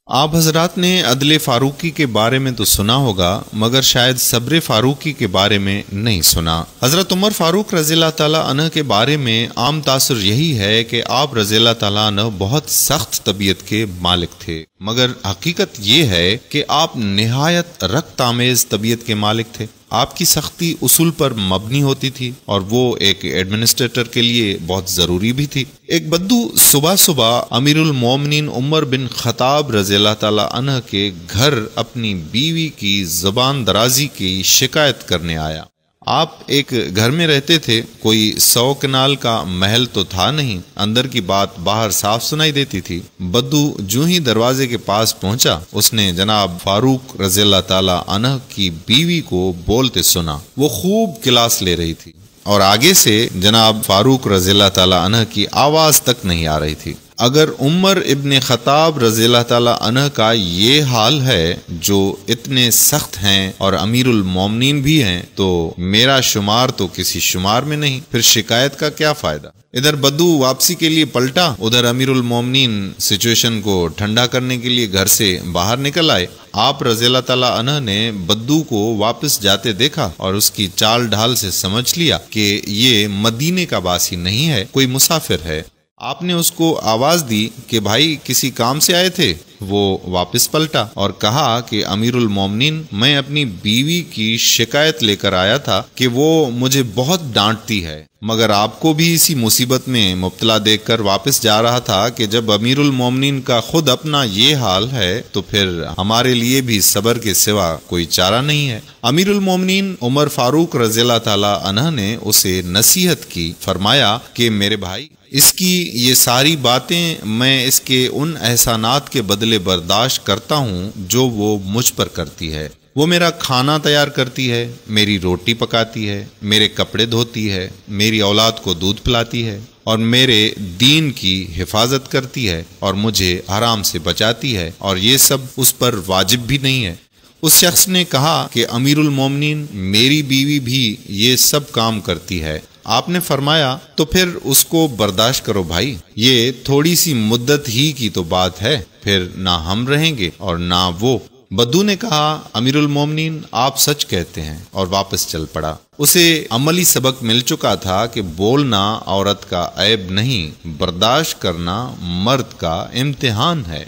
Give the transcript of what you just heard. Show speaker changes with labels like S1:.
S1: آپ حضرات نے عدل فاروقی کے بارے میں تو سنا ہوگا، مگر شاید صبر فاروقی کے بارے میں نہیں سنا۔ حضرت عمر فاروق رضی اللہ تعالیٰ عنہ کے بارے میں عام تاثر یہی ہے کہ آپ رضی اللہ تعالیٰ عنہ بہت سخت طبیعت کے مالک تھے، مگر حقیقت یہ ہے کہ آپ نہایت رقت آمیز طبیعت کے مالک تھے۔ آپ کی سختی اصول پر مبنی ہوتی تھی اور وہ ایک ایڈمنسٹریٹر کے لیے بہت ضروری بھی تھی۔ ایک بدو صبح صبح امیر المومنین عمر بن خطاب رضی اللہ تعالیٰ عنہ کے گھر اپنی بیوی کی زبان درازی کی شکایت کرنے آیا۔ آپ ایک گھر میں رہتے تھے، کوئی 100 کنال کا محل تو تھا نہیں، اندر کی بات باہر صاف سنائی دیتی تھی۔ بدو جو ہی دروازے کے پاس پہنچا، اس نے جناب فاروق رضی اللہ تعالی عنہ کی بیوی کو بولتے سنا۔ وہ خوب کلاس لے رہی تھی اور آگے سے جناب فاروق رضی اللہ تعالی عنہ کی آواز تک نہیں آ رہی تھی۔ اگر عمر ابن خطاب رضی اللہ تعالی عنہ کا یہ حال ہے جو اتنے سخت ہیں اور امیر المومنین بھی ہیں، تو میرا شمار تو کسی شمار میں نہیں، پھر شکایت کا کیا فائدہ۔ ادھر بدو واپسی کے لیے پلٹا، ادھر امیر المومنین سچویشن کو ٹھنڈا کرنے کے لیے گھر سے باہر نکل آئے۔ آپ رضی اللہ تعالی عنہ نے بدو کو واپس جاتے دیکھا اور اس کی چال ڈھال سے سمجھ لیا کہ یہ مدینے کا باسی نہیں ہے، کوئی مسافر ہے۔ آپ نے اس کو آواز دی کہ بھائی کسی کام سے آئے تھے؟ وہ واپس پلٹا اور کہا کہ امیر المومنین، میں اپنی بیوی کی شکایت لے کر آیا تھا کہ وہ مجھے بہت ڈانٹتی ہے، مگر آپ کو بھی اسی مصیبت میں مبتلا دیکھ کر واپس جا رہا تھا کہ جب امیر المومنین کا خود اپنا یہ حال ہے تو پھر ہمارے لیے بھی صبر کے سوا کوئی چارہ نہیں ہے۔ امیر المومنین عمر فاروق رضی اللہ تعالی عنہ نے اسے نصیحت کی، فرمایا کہ میرے بھائی، اس کی یہ ساری باتیں میں اس کے ان احسانات کے بدلے برداشت کرتا ہوں جو وہ مجھ پر کرتی ہے۔ وہ میرا کھانا تیار کرتی ہے، میری روٹی پکاتی ہے، میرے کپڑے دھوتی ہے، میری اولاد کو دودھ پلاتی ہے اور میرے دین کی حفاظت کرتی ہے اور مجھے حرام سے بچاتی ہے، اور یہ سب اس پر واجب بھی نہیں ہے۔ اس شخص نے کہا کہ امیر المومنین، میری بیوی بھی یہ سب کام کرتی ہے۔ آپ نے فرمایا تو پھر اس کو برداشت کرو بھائی، یہ تھوڑی سی مدت ہی کی تو بات ہے، پھر نہ ہم رہیں گے اور نہ وہ۔ بدو نے کہا امیر المومنین آپ سچ کہتے ہیں، اور واپس چل پڑا۔ اسے عملی سبق مل چکا تھا کہ بولنا عورت کا عیب نہیں، برداشت کرنا مرد کا امتحان ہے۔